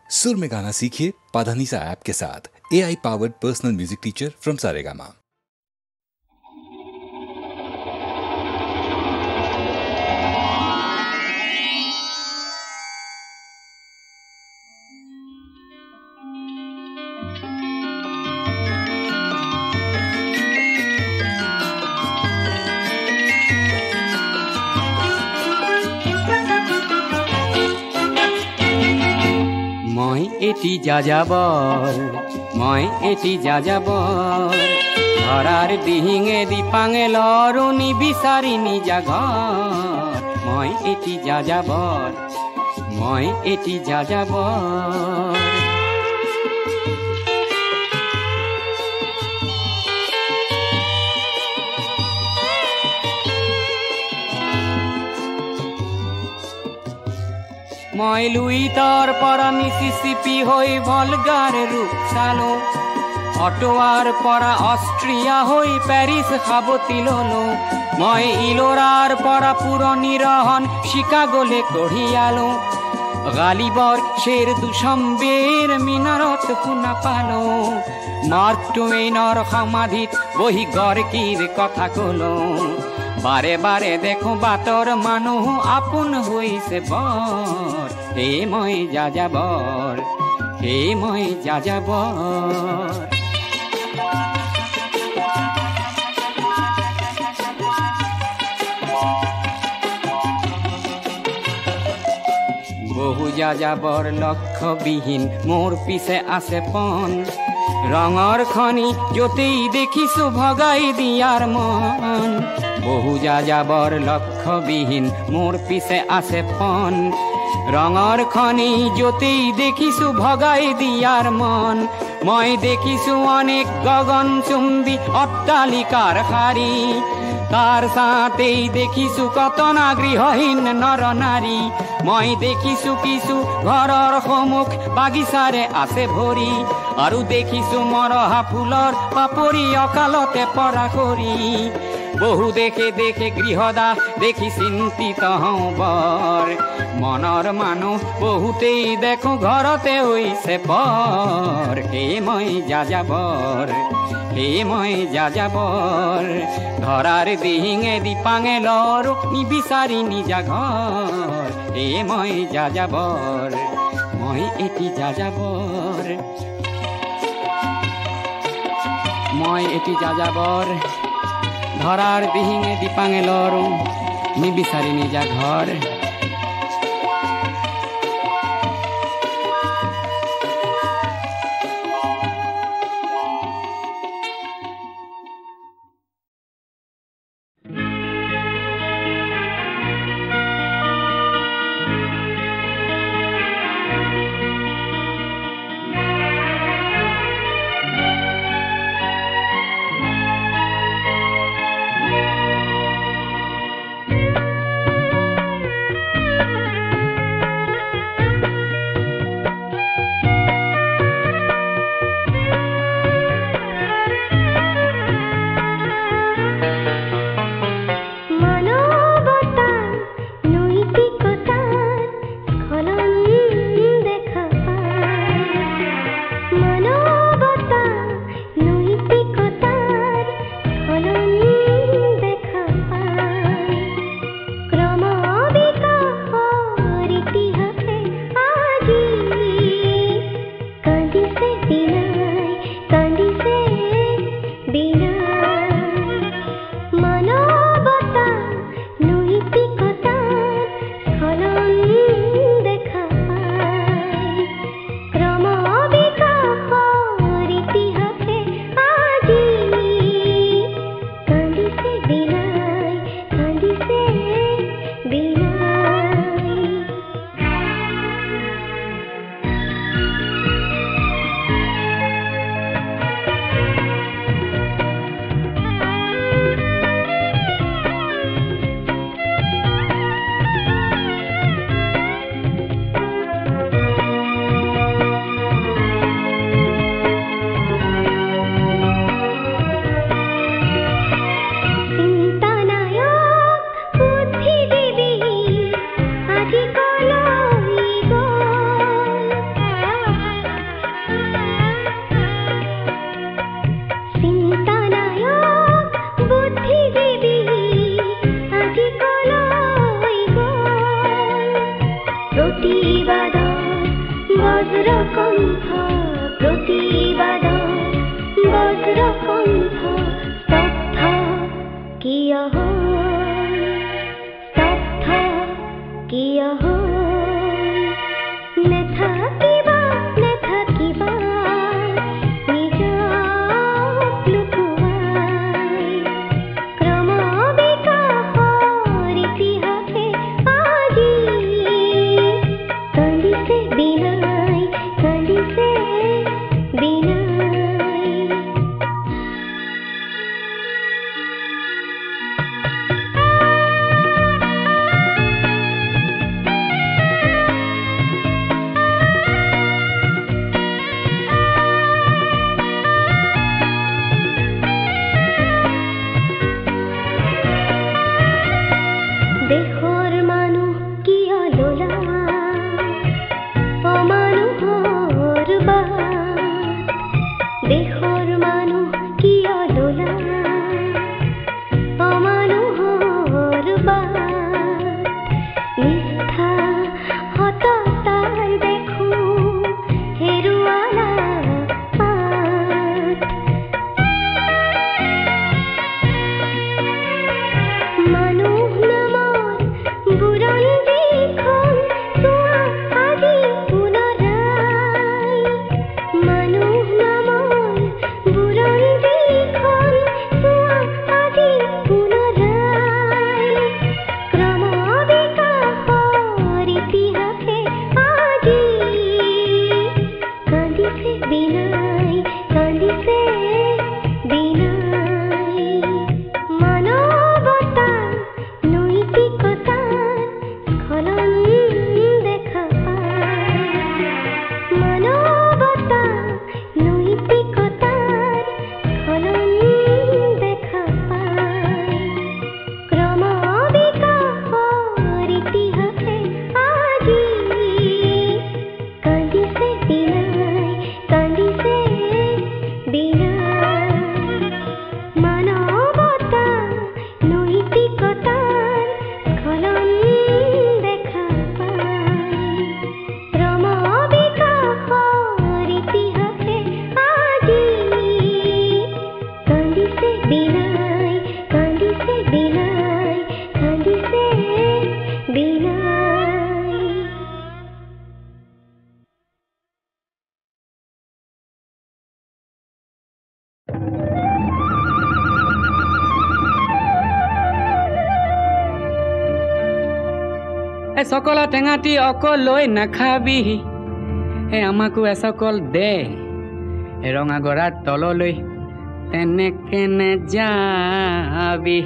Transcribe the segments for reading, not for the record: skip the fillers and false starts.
सुर में गाना सीखिए पाधानीसा ऐप के साथ। AI powered personal music teacher from Saregama. এটি যাযাবর মই এটি যাযাবর ধরার দিহিঙে দিপাঙে লরুনি বিচারি নিজা ঘর মই এটি যাযাবর মই এটি যাযাবর মই লুইটার পরা মিসিসিপি হই ভলগার রূপ চালো অটোয়ার পরা অস্ট্রিয়া হই প্যারিস খাবতিললো মই ইলোরার পরা পুরনি রহন শিকাগোলে কঢ়িয়ালো গালিবর শের দুসম্বের মিনারত শুনা পালো মার্ক টুয়েইনৰ সমাধিত বহি গড়কিৰ কথা কলো বাৰে বাৰে দেখো বাটৰ মানুহ আপোন হৈছে বৰ হে মই যাযাবৰ হে মই যাযাবৰ বহু যাযাবৰ লক্ষ্যবিহীন মোৰ পিছে আছে পণ ৰঙৰ খনি যতেই দেখিছো ভগাই দিয়াৰ মন বহু যাযাবৰ লক্ষ্যবিহীন মোৰ পিছে আছে পণ ৰঙৰ খনি যতেই দেখিছো ভগাই দিয়াৰ মন মই দেখিছো অনেক গগনচুম্বী অট্টালিকাৰ শাৰী তাৰ সাথেই দেখিছো কতনা গৃহহীন নৰ নাৰী মই দেখিছো কিছু ঘৰৰ সন্মুখ বাগিচাৰে আছে ভৰি আৰু দেখিছো মৰহা ফুলৰ পাপৰি অকালতে পৰা কৰি বহু দেখে দেখে গৃহদাস দেখি চিন্তিত হওঁ বৰ মনৰ মানুহ বহুতেই দেখো ঘৰতে হৈছে পৰ হে মই যাযাবৰ হে মই যাযাবৰ ধৰাৰ দিহিঙে দিপাঙে লৰো নিবিচাৰি নিজা ঘৰ হে মই যাযাবৰ মই এটি যাযাবৰ মই এটি যাযাবৰ ধৰাৰ দিহিঙে দিপাঙে লৰো নিবিচাৰি নিজা ঘৰ বজ্রকণ্ঠ প্রতিবাদন বজ্রকণ্ঠ স্তব্ধ কিয় হ'ল স্তব্ধ কিয় হ'ল নেথাকিবা নেথাকিবা নিজক লুকুৱাই ক্ৰমবিকাশৰ ইতিহাসে আজি কান্দিছে বিনাই কান্দিছে বিনাই দেশৰ মানুহ কিয় লোলা অমানুহৰ বাট দেশৰ মানুহ কিয় লোলা অমানুহৰ বাট নিষ্ঠা সততাৰ দেখো হেৰুৱালা পাত মানুহ নামৰ বুৰঞ্জীখন চোৱা আজি পুনৰাই মানুহ নামৰ বুৰঞ্জীখন চোৱা আজি পুনৰাই ক্ৰমবিকাশৰ ইতিহাসে আজি কান্দিছে বিনাই কান্দিছে বিনাই মানৱতা নৈতিকতাৰ স্খলন দেখা পায় মানৱতা নৈতিকতাৰ স্খলন দেখা পায় ক্ৰমবিকাশৰ ইতিহাসে আজি কান্দিছে বিনাই কান্দিছে বিনাই মানৱতা নৈতিকতাৰ স্খলন দেখা পায় ক্ৰমবিকাশৰ ইতিহাসে আজি কান্দিছে বিনাই কান্দিছে বিনাই কান্দিছে বিনাই এ সকল টেঙাটি অকল লৈ নাখাবি হে আমাকো এসকল দে এ ৰঙা গৰাৰ তললৈ তেনেকে নেযাবি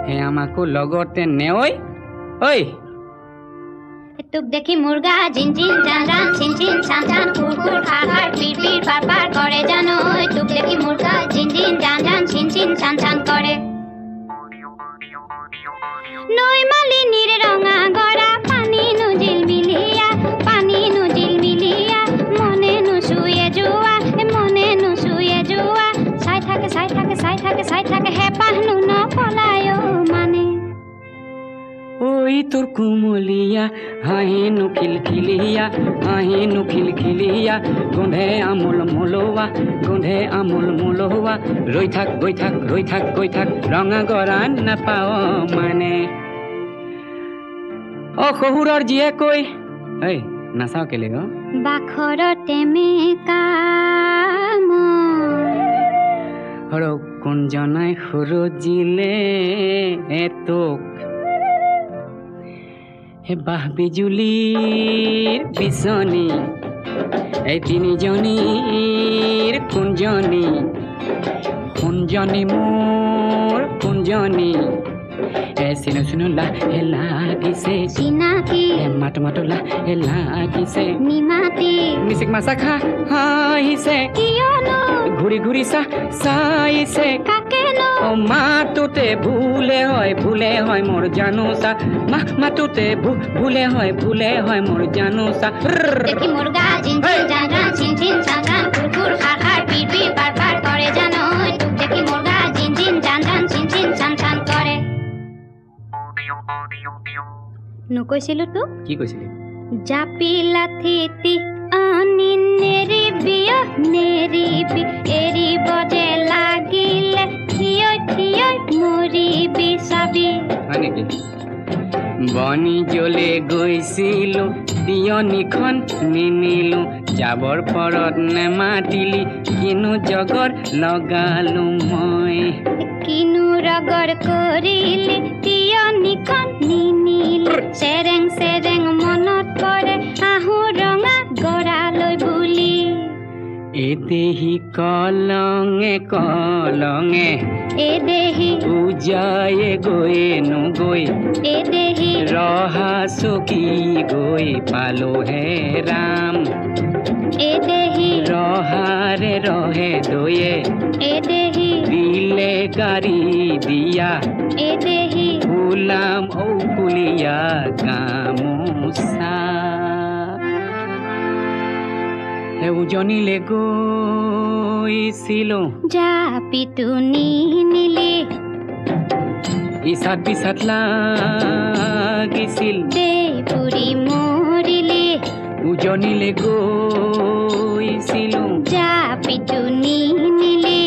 হে আমাকো লগতে নেঐ ঐ তোক দেখি মুৰ্গা জিন জিন জান জান চিন চিন চান চান কুৰ কুৰ খাৰ খাৰ পিৰ পিৰ পাৰ পাৰ কৰে জানো তোক দেখি মুৰ্গা জিন জিন জান জান চিন চিন চান চান কৰে নৈ মালিনীৰ ৰঙা গৰা পানী নুজিল মিলিয়া মনে নুচুয়ে যোৱা চাই থাকে হেঁপাহ নপলায়ো মানে ঐ তোৰ কুমলীয়া হাঁহিনো খিলখিলিয়া গোন্ধে আমোল মোলোৱা ৰৈ থাক গৈ থাক ৰঙা গৰা নাপাওঁ মানে অ শহুৰৰ জীয়ে কৈ ঐ নাচাওঁ কেলে গ বাখৰতে মেকা হৰ কোনজনাই সুৰজিলে তোক হে বাহ বিজুলীৰ বিচনী এই তিনিজনীৰ কোনজনী মোৰ কোনজনী এ চিনো লাহে লাগিছে চিনাকি মাতো লাহে লাগিছে নিমাতি মিচিক মাছা খা হাঁহিছে কিয়নো ঘূৰি চাইছে কাকেনো ও মাতোতে ভুলে হয় মোৰ জানোচা মাতোতে ভুলে হয় মোৰ জানোচা দেখি মুৰ্গা জিন জিন জান জান চিন চিন চান চান কুৰ কুৰ খাৰ খাৰ পিৰ পিৰ পাৰ পাৰ কৰে জানো তোক দেখি মুৰ্গা জিন জিন জান জান চিন চিন চান চান কৰে নকৈছিলো তোক কি কৈছিলি জাপি লাথিতি আনি বিয় নেৰিবি এৰিব যে লাগিলে থিয় থিয় মৰিবি চাবি হয় নেকি বনি জ্বলে গৈছিলো তিয়নিখন নিনিলো যাবৰ পৰত নেমাতিলি কিনো জগৰ লগালো মই কিনো ৰগৰ কৰিলি তিয়নিখন নিনিলি চেৰেং চেৰেং মনত পৰে আহো ৰঙা গৰালৈ বুলি এদেহি কলঙে কলঙে এদেহি পূজায়ে গৈয়ে নগৈ এদেহি ৰহা চকী গৈ পালো হে ৰাম এদেহি ৰহাৰে ৰহে দয়ে এদেহি দিলে গাড়ী দিয়া এদেহি ফুলাম ঔফুলীয়া গামোচা উজনিলে গৈছিলো জাপিটো নিনিলি ইচাত বিচাত লাগিছিল দেপুৰি মৰিলি উজনিলে গৈছিলো জাপিটো নিনিলি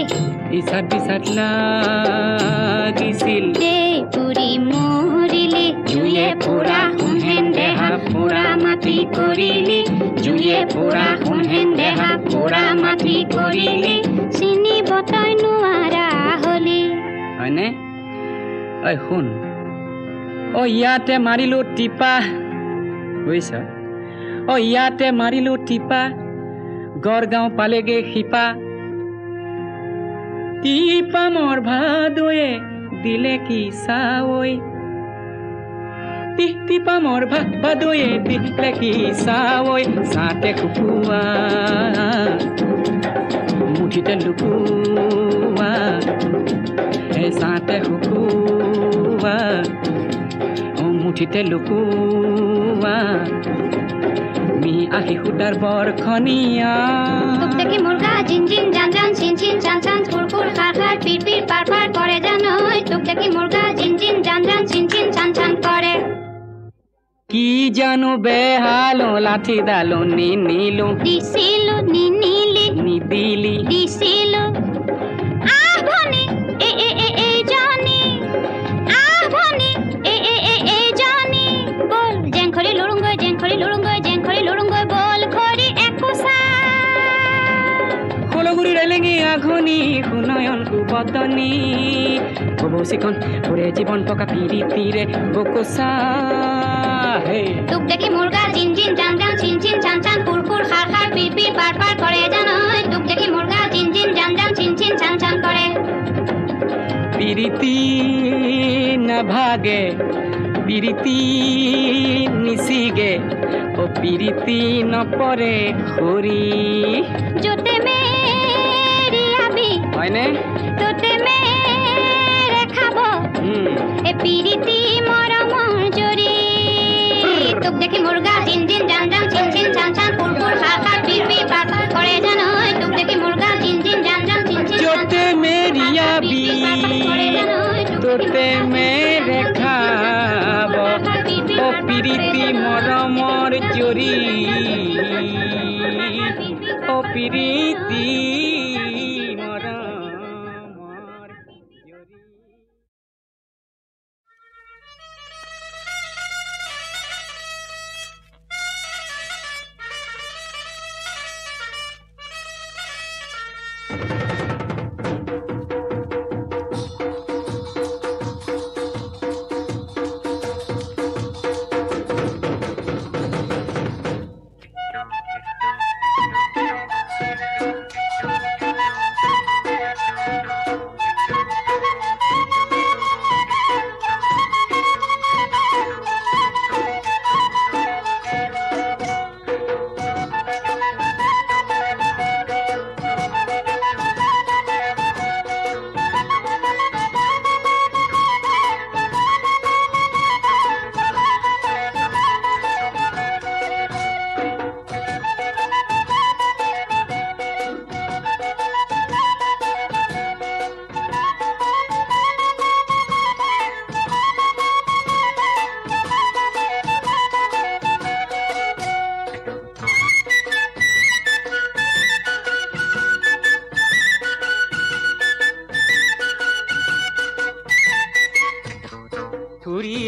ইচাত বিচাত লাগিছিল দেপুৰি মৰিলি জুয়ে পুৰা সোণহেন দেহা পুৰা মাটি কৰিলি জুয়ে পুৰা সোণহেন দেহা পুৰা মাটি কৰিলি চিনিব তই নোৱাৰা হলি হয়নে ঐ শুন ইয়াতে মাৰিলো টিপা বুজিছ ইয়াতে মাৰিলো টিপা গড়গাঁও পালেগে শিপা টিপা মোৰ ভাদয়ে দিলে কি চাৱৈ টিপা মোৰ ভাদয়ে দিলে কি চাৱৈ চাতে শুকুৱা মুঠিতে লুকুৱা এই চাতে শুকুৱা মুঠিতে লুকুৱা মি আহি সুদাৰ বৰখনীয়া তোক দেখি মুৰ্গা জিন জিন জান জান চিন চিন চান চান ফুৰ ফুৰ খাৰ খাৰ পিৰ পিৰ পাৰ পাৰ কৰে জানৈ তোক দেখি মুৰ্গা জিন জিন জান জান চিন চিন চান চান কৰে কি জানো বেহালো লাঠি ডালো নিনিলো দিছিলো নিনিলি নিদিলি দিছিলো আহ ভনী এ এ এ এ জানি আহ ভনী এ এ এ এ জানি বল জেংখৰি লুৰুংগৈ জেংখৰি লুৰুংগৈ জেংখৰি লুৰুংগৈ বল খৰি একোসা খলগুৰি ৰেলেঙি আঘনি সুনয়ন কুবতনি কবৌচিখন পুৰে জীৱন পকা পিৰি পিৰে বকোচা তোক দেখি মুৰ্গা জিন জিন জান জান চিন চিন চান চান ফুৰ ফুৰ খাৰ খাৰ পিৰ পিৰ পাৰ পাৰ কৰে জানৈ তোক দেখি মুৰ্গা জিন জিন জান জান চিন চিন চান চান কৰে পিৰিতি নাভাগে পিৰিতি নিচিগে পিৰিতি নপৰে খৰি যতে মেৰিয়াবি হয়নে তোতে মেৰে খাব এ পিৰিতি মৰমৰ জৰি তোক দেখি মুৰ্গা জিন জিন জান জান চিন চিন চান চান ফুৰ ফুৰ খাৰ খাৰ পিৰ পিৰ পাৰ পাৰ কৰে জানৈ তোক দেখি মুৰ্গা জিন জিন জান জান চিন চিন যতে মেৰিয়াবি তোতে মেৰে খাব পিৰিতি মৰমৰ জৰি পিৰিতি মৰমৰ জৰি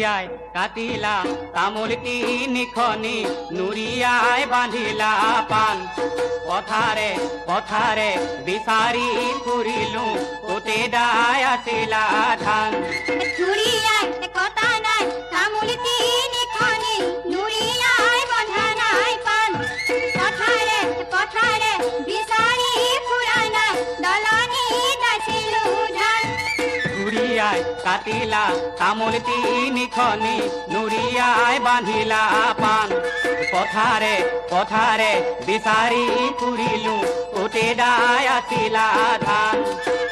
ঘুৰিয়ায় কাটিলা তামোল তিনিখনি নুৰিয়ায় বাঁধিলা পান পথাৰে পথাৰে বিচাৰি ফুৰিলো কোটে দাই আছিলা ধান নুৰিয়ায় কথা নাই তামুল তিনিখনি নুৰিয়ায় বন্ধা নাই পান পথাৰে পথাৰে বিচাৰি ফুৰা নাই দলনি দাইছিলো ধান ঘুৰিয়ায় কাটিলা তামোল তিনিখনি নুৰিয়ায় বাঁধিলা পান পথাৰে পথাৰে বিচাৰি ফুৰিলো কোটে দাই আছিলা ধান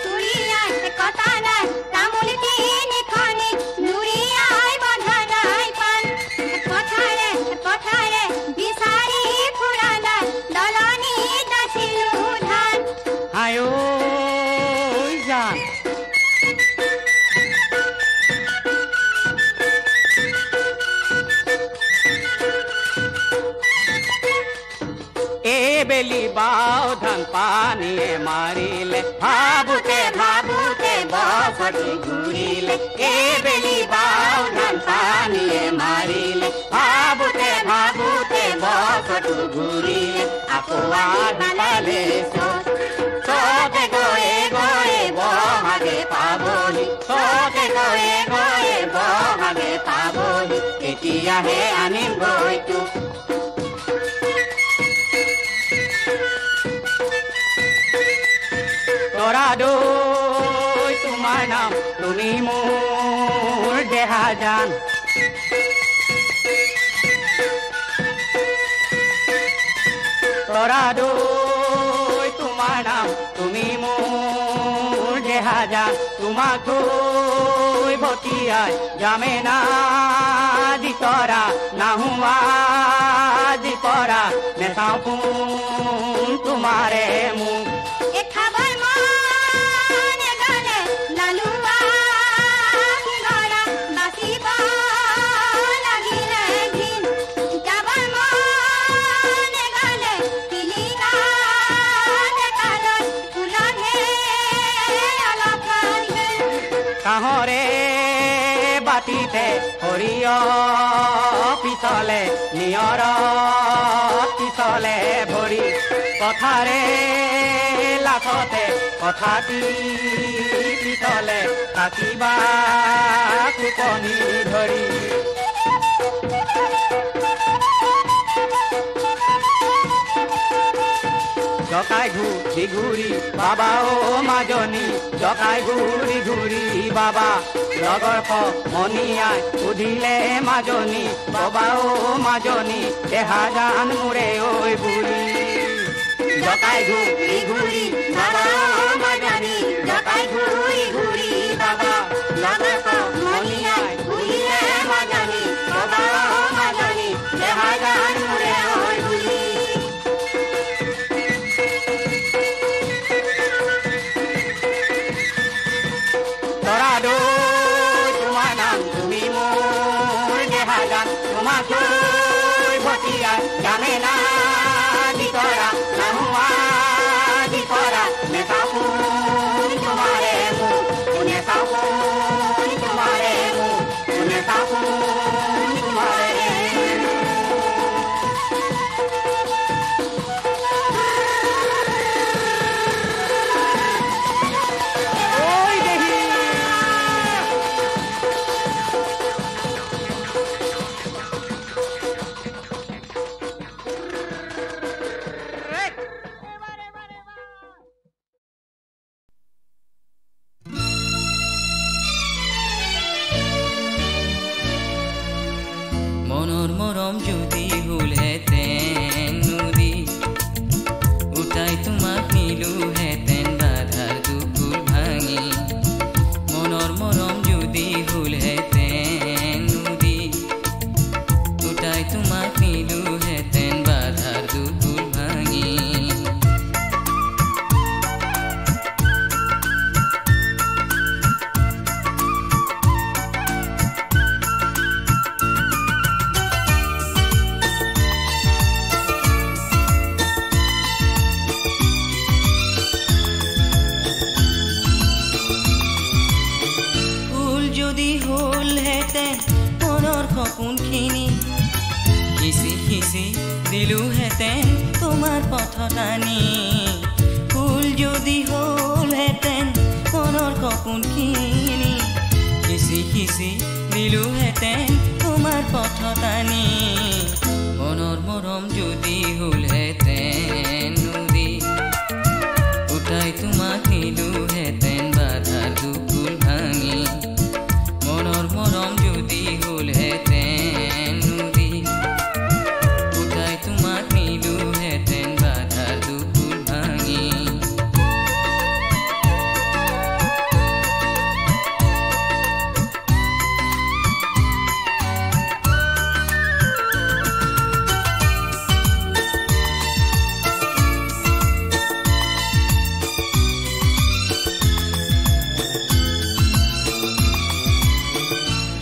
নুৰিয়ায় কথা নাই তামুল তিনিখনি নুৰিয়ায় বন্ধা নাই পান পথাৰে পথাৰে বিচাৰি ফুৰা নাই দলনি দাইছিলো ধান হায় ঐ জান বেলি বাও ধান পানিয়ে মারিলে ভাবুতে ভাবুতে বছরটি ঘুরিলে বেলি বাও ধান পানিয়ে মারিলে ভাবুতে ভাবুতে বছরটি ঘুরিলে আকোয়ার বালালে সতে গয়ে গয়ে বহাগে পাবনি সতে গয়ে গয়ে বহাগে পাবনি এতিয়াহে আনিম গৈতো তোরা দই তোমার নাম তুমি মোর দেহা জান তোরা দই তোমার নাম তুমি মোর দেহা জান তোমাক দই ভতিয়াই যামে না দি তোরা না হুয়া দি পরা নেশাও পুন তোমারে মুখ খাবার মনে গলে লালুয়া গড়া বাসিবা লাগিলে ঘিন যাবার মনে গলে পিলিকা দেখালে ফুলহে অলপ কাহরে বাটিতে হরিয় পিছলে নিয়র পিছলে ভরি পথারে লাখতে কথাটি পিছলে থাকিবা কুপনি ধৰি জকাই ঘূৰি ঘূৰি বাবা ও মাজনী জকাই ঘূৰি ঘূৰি বাবা লগৰ মনিয়াই সুধিলে মাজনী বাবা ও মাজনী দেহা জান মোৰে ঐ বুঢ়ী জকাই ঘূৰি ঘূৰি বাবা ও মাজনী জকাই ঘূৰি ঘূৰি বাবা লগৰ মনিয়াই সুধিলে মাজনী বাবা ও মাজনী দেহা জান মোৰে ঐ বুঢ়ী তোরা দই তোমার নাম তুমি মোর দেহা জান তোমার দই ভটিয়া জানে না দি তোরা না হুয়া দি তোরা নেশা পুন তোমারে মুখ নেশা পুন তোমারে মুখ নেশা পুন তোমারে সপোনখিনি সিঁচি সিঁচি দিলোহেঁতেন তোমাৰ পথত আনি ফুল যদি হ'লহেঁতেন মনৰ সপোনখিনি সিঁচি সিঁচি দিলোহেঁতেন তোমাৰ পথত আনি মনৰ মৰম যদি হ'লহেঁতেন নদী উঠাই তোমাক নিলোহেঁতেন বাধাৰ দুকুল ভাঙি মনৰ মৰম যদি হ'লহেঁতেন নদী উঠাই তোমাক নিলোহেঁতেন বাধাৰ দুকুল ভাঙি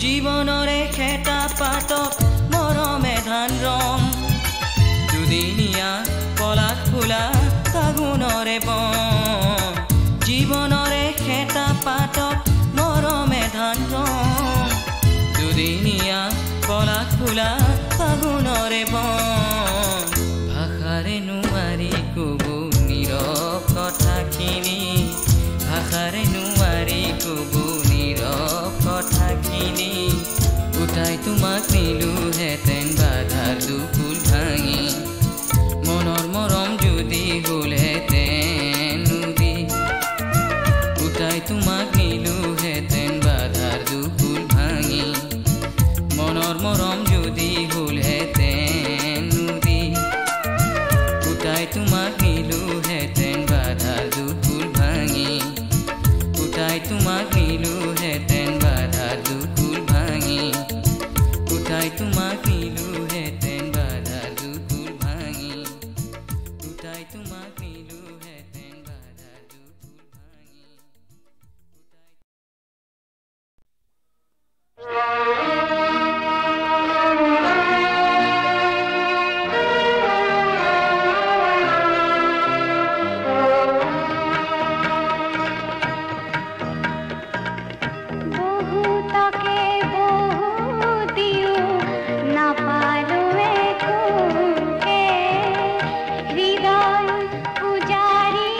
জীৱনৰে খেতা পাতত মৰমে ধান ৰং দুদিনীয়া পলাশ ফুলা ফাগুণৰে বন জীৱনৰে খেতা পাতত মৰমে ধান ৰং দুদিনীয়া পলাশ ফুলা ফাগুণৰে বন ভাষাৰে নোৱাৰি ক'ব নীৰৱ কথাখিনি ভাষাৰে নোৱাৰি ক'ব নীৰৱ কথাখিনি উঠাই তোমাক নিলোহেঁতেন বাধাৰ দুকুল ভাঙি মনৰ মৰম যদি হ'লহেঁতেন নদী উঠাই তোমাক নিলোহেঁতেন বাধাৰ দুকুল ভাঙি মনৰ মৰম যদি হ'লহেঁতেন নদী উঠাই তোমাক নিলোহেঁতেন বাধাৰ দুকুল ভাঙি উঠাই তোমাক নিলোহেঁতেন বাধাৰ দুকুল ভাঙি উঠাই তোমাক নিলোহেঁতেন বাধাৰ দুকুল ভাঙি উঠাই তোমাক নিলোহেঁতেন বাধাৰ দুকুল ভাঙি বহুতকে বহু দিও নাপালো একোকে হৃদয় পূজাৰী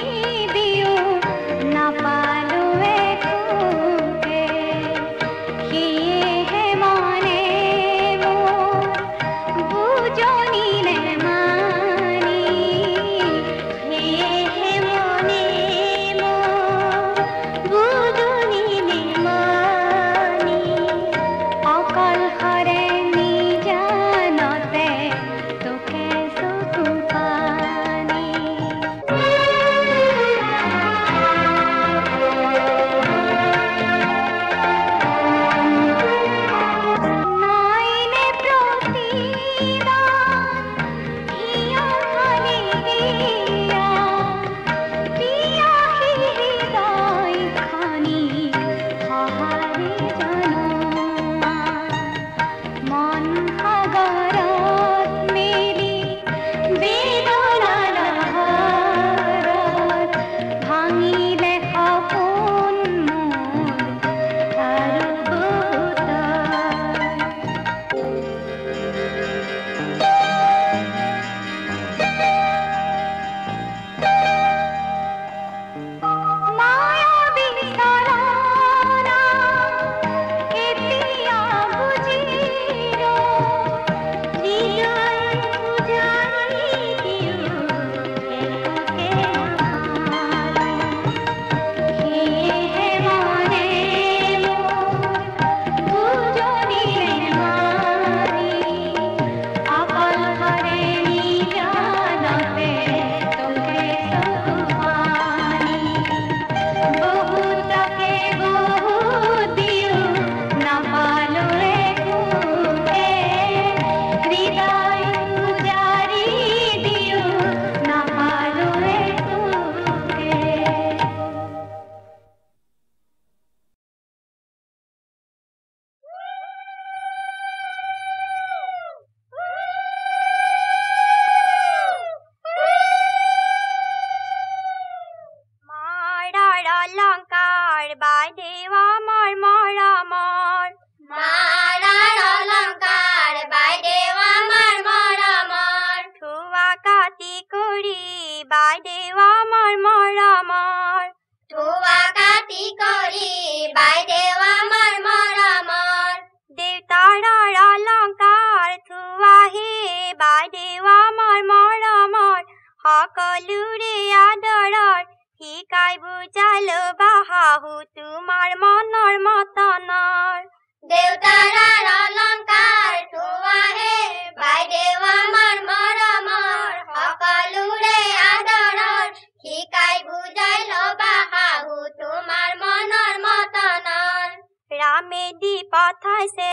দিও নাপালো একোকে সেয়েহে মনে মোৰ বুজনিলে মানি সেয়েহে মনে মোৰ বুজনিলে মানি অকলশৰে নিজানতে তোকে চকু পানী নাইনে প্ৰতিদান হিয়া খালি দিয়া পিয়াহী হৃদয় খানি সহাৰি জনোৱা মন সাগৰত মেলি বেদনাৰ লহৰত ভাঙিলে সপোন মোৰ আৰু বহুতৰ মায়া বিচৰনা কেতিয়া বুজিৰ হৃদয় পূজাৰী দিও একোকে নাপালো সেয়েহে মনে মোৰ বুজনিলে মানি অকলশৰে নিজানতে তোকে চকু পানী বহুতকে বহু দিও নাপালো একোকে হৃদয় পূজাৰী দিও নাপালো একোকে মাৰাৰ অলংকাৰ বাই দেৱা মোৰ মৰমৰ মাৰাৰ অলংকাৰ বাইদেউ আমাৰ মৰমৰ ধোৱা কাটি কৰি বাইদেউ আমাৰ মৰমৰ দেউতাৰ অলংকাৰ থোৱাহে বাইদেউ আমাৰ মৰমৰ সকলোৰে আদৰৰ শিকাই বুজালো বাহাহু তোমাৰ মনৰ মতনৰ দেউতাৰ অলংকাৰ থোৱাহে বাইদেউ আমাৰ মৰমৰ সকলোৰে আদৰৰ শিকাই বুজাই ল'বা শাহু তোমাৰ মনৰ মতনৰ ৰামে দি পঠাইছে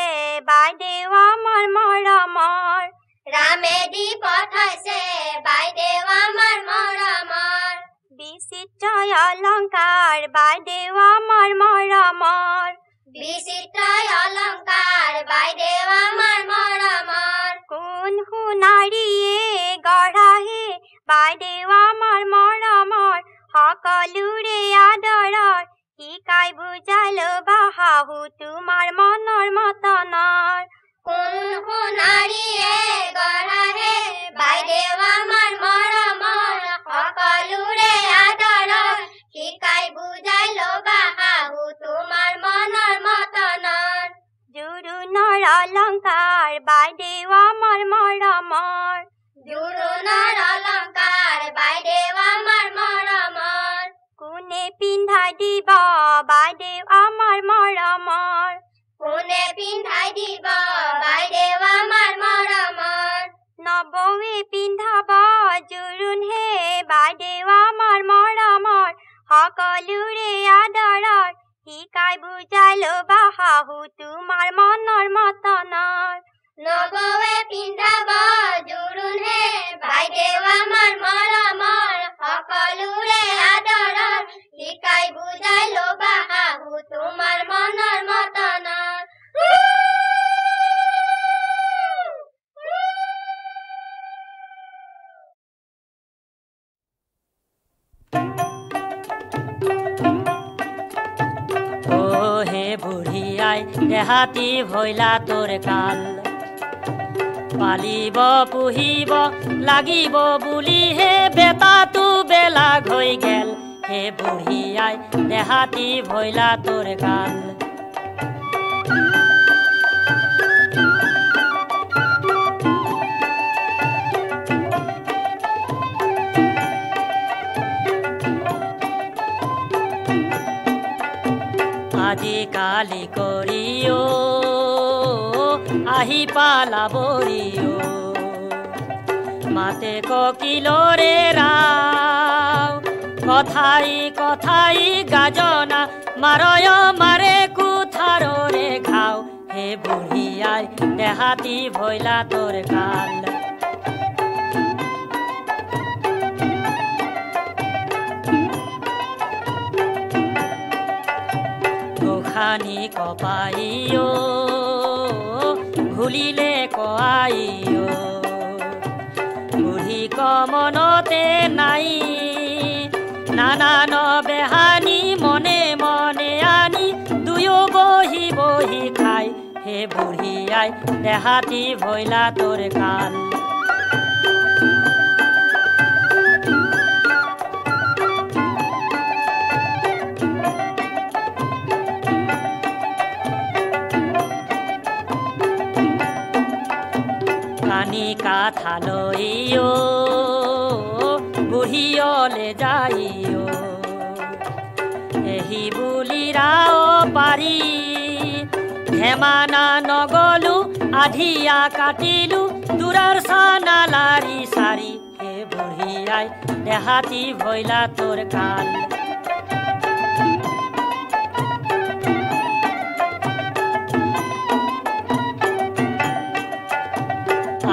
বাইদেউ আমাৰ মৰমৰ ৰামে দি পঠাইছে বাইদেউ আমাৰ মৰমৰ বিচিত্ৰ অলংকাৰ বাইদেউ আমাৰ মৰমৰ বিচিত্ৰ অলংকাৰ বাইদেউ আমাৰ মৰমৰ কোন সোণাৰীয়ে গঢ়াহে বাইদেউ আমাৰ মৰমৰ সকলোৰে আদৰৰ শিকাই বুজালো বাহাহু তোমাৰ মনৰ মতনৰ কোন সোণাৰীয়ে গঢ়াহে বাইদেউ আমাৰ মৰমৰ সকলোৰে আদৰৰ শিকাই বুজাই ল'বা শাহু তোমাৰ মনৰ মতনৰ জোৰোণৰ অলংকাৰ বাইদেউ আমাৰ মৰমৰ জোৰোণৰ অলংকাৰ বাইদেউ আমাৰ মৰমৰ কোনে পিন্ধাই দিব বাইদেউ আমাৰ মৰমৰ কোনে পিন্ধাই দিব বাইদেউ আমাৰ মৰমৰ নবৌৱে পিন্ধাব জোৰোণ হে বাইদেউ আমাৰ মৰমৰ সকলোৰে আদৰৰ শিকাই বুজালো বাহাহু তোমাৰ মনৰ মতনৰ নবৌৱে পিন্ধাব জোৰোণ হে বাইদেউ আমাৰ মৰমৰ সকলোৰে আদৰৰ শিকাই বুজাই ল'বা শাহু তোমাৰ মনৰ মতনৰ হে বুঢ়ী আই দেহাতী ভৈলা তোৰ কাল পালিব পুহিব লাগিব বুলিহে বেটাটো বেলাগ হৈ গেল হে বুঢ়ী আই দেহাতী ভৈলা তোৰ কাল আজিকালি কৰিও আহি পালা বৰিও মাতে ককিলৰে ৰাও কথাই কথাই গাজনা মাৰয় মাৰে কুঠাৰৰে ঘাও হে বুঢ়ী আই দেহাতী ভৈলা তোৰ কাল গোসানী কপাইও ভুলিলে কআইও বুঢ়ী মনতে নাই নানান বেহানি মনে মনে আনি দুয়ো বহি বহি খাই হে বুঢ়ী আই দেহাতী ভৈলা তোৰ কাল কানি কাঠালৈও বুঢ়ীয়লে যাইও এহি বুলি ৰাও পাৰি হেমানা নগলো আধিয়া কাটিলো দূৰৰ চানা লাৰি চাৰি হে বুঢ়ী আই দেহাতী ভৈলা তোৰ কাল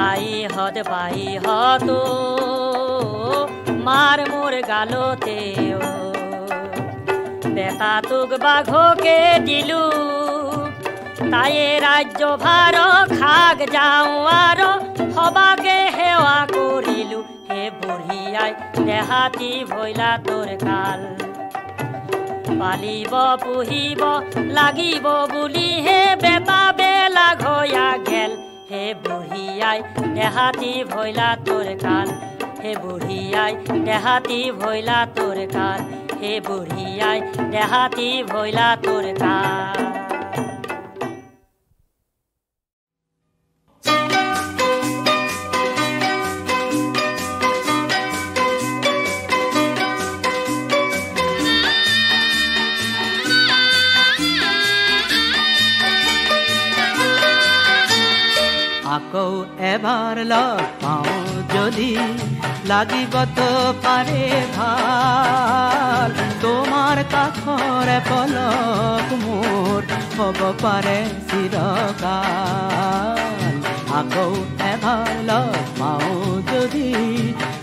আইহঁত বাইহঁতো মাৰ মোৰ গালতেও বেটাটোক বাঘকে দিলো তায়ে ৰাজ্য ভাৰ খাগ যাওঁ আৰু সবাকে সেৱা কৰিলো হে বুঢ়ী আই দেহাতী ভৈলা তোৰ কাল পালিব পুহিব লাগিব বুলিহে বেটা বেলাগ হৈয়া গেল হে বুঢ়ী আই দেহাতী ভৈলা তোৰ কাল হে বুঢ়ী আই দেহাতি ভৈলা তোৰ কাৰ হে বুঢ়ী আই দেহাতি ভৈলা তোৰ কাৰ আকৌ এবাৰ লগ পাওঁ যদি লাগিব তো পাৰে ভাল তোমাৰ কাষৰে পলক মোৰ হ'ব পাৰে চিৰকাল আকৌ এবাৰ লগ পাওঁ যদি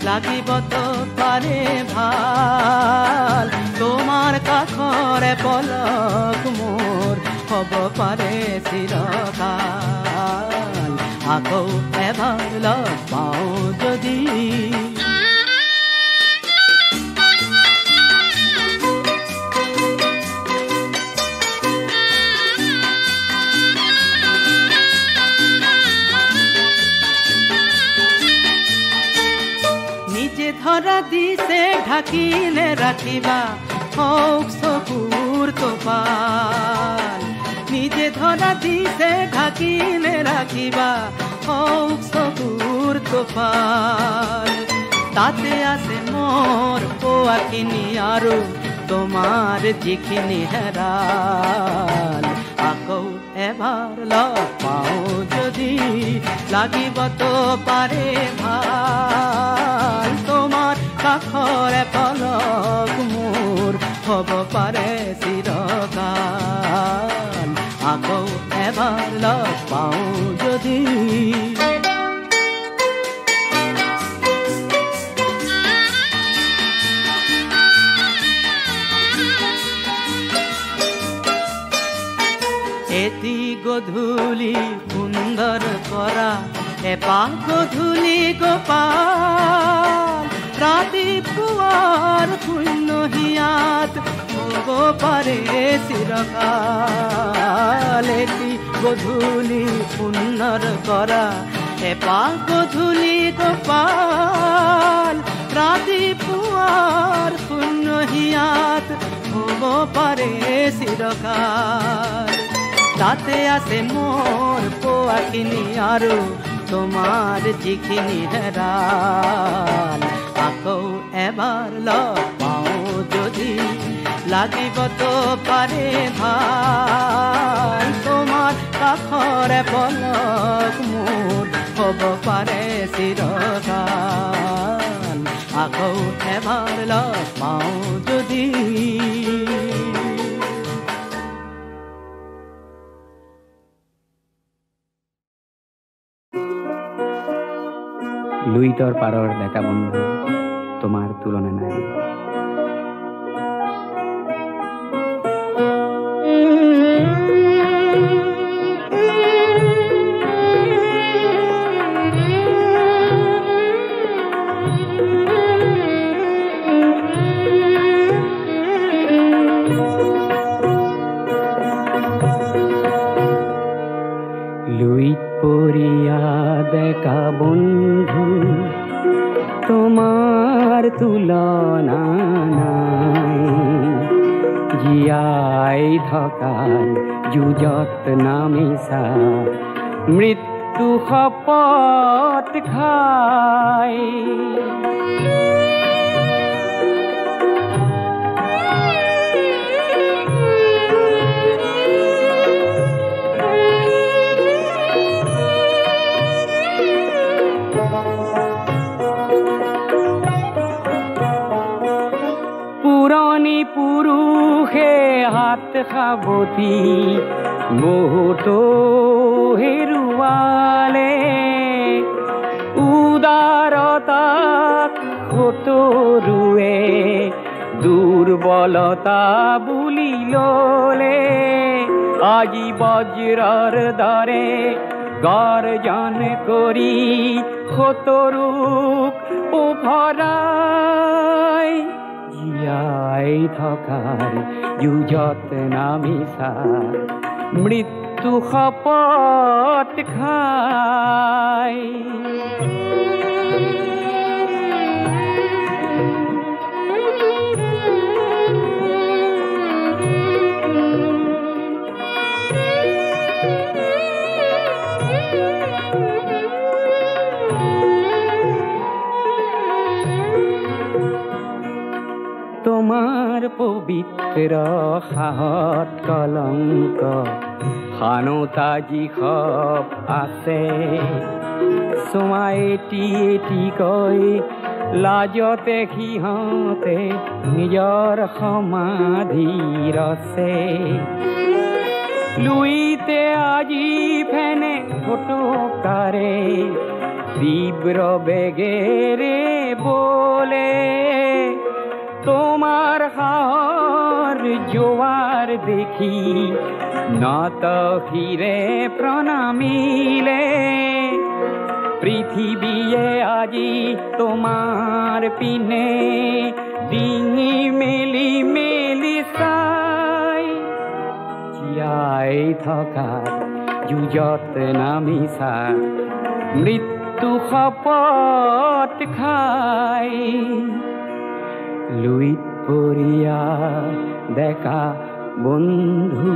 লাগিব তো পাৰে ভাল তোমাৰ কাষৰে পলক মোৰ হ'ব পাৰে চিৰকাল আকৌ এবাৰ লগ পাওঁ যদি নিজে ধৰা দিছে ঢাকিলে ৰাখিবা হওক চকুৰ তোপাল নিজে ধৰা দিছে ঢাকিলে ৰাখিবা হওক চকুৰ তোপাল তাতে আছে মোৰ পোৱাখিনি আৰু তোমাৰ যিখিনি হেৰাল আকৌ এবাৰ লগ পাওঁ যদি লাগিব তো পাৰে ভাল তোমাৰ কাষৰে পলক মোৰ হ'ব পাৰে চিৰকাল আকৌ এবাৰ লগ পাওঁ যদি এটি গধূলি সুন্দৰ কৰা এপাহ গধূলি গোপাল ৰাতিপুৱাৰ শূন্য হিয়াত হ'ব পাৰে চিৰকাল এটি গধূলি সুন্দৰ কৰা এপাহ গধূলি গোপাল ৰাতিপুৱাৰ শূন্য হিয়াত হ'ব পাৰে চিৰকাল তাতে আছে মোৰ পোৱাখিনি আৰু তোমাৰ যিখিনি হেৰাল আকৌ এবাৰ লগ পাওঁ যদি লাগিব তো পাৰে ভাল তোমাৰ কাষৰে পলক মোৰ হ'ব পাৰে চিৰকাল আকৌ এবাৰ লগ পাওঁ যদি লুইতৰ পাৰৰ ডেকা বন্ধু তোমাৰ তুলনা নাই লুইত পৰিয়া ডেকা বন্ধু তোমাৰ তুলনা নাই জীয়াই থকাৰ যুঁজত নামিছা মৃত্যু শপত খাই পুৰণি পুৰুষে হাত সাৱটি বহুতো হেৰুৱালে উদাৰতাক সতৰুৱে দুৰ্বলতা বুলি ল'লে আজি বজ্ৰৰ দৰে গৰ্জন কৰি সতৰুক উভৰাই জীয়াই থকাৰ যুঁজত নামিছা মৃত্যু শপত খাই তোমাৰ পবিত্ৰ সাহত কলংক খানোতা যি সব আছে চোৱা এটি এটিকৈ লাজতে সিহঁতে নিজৰ সমাধি ৰচে লুইতে আজি ফেনে ফটোকাৰে তীব্ৰ বেগেৰে বলে তোমার হার জোয়ার দেখি নত হিরে প্রণামিলে পৃথিবীয়ে আজি তোমার পিনে ডিঙি মেলি মেলি চাই জীয়াই থকা যুঁজত নামিছা মৃত্যু শপত খাই লুইত পৰিয়া ডেকা বন্ধু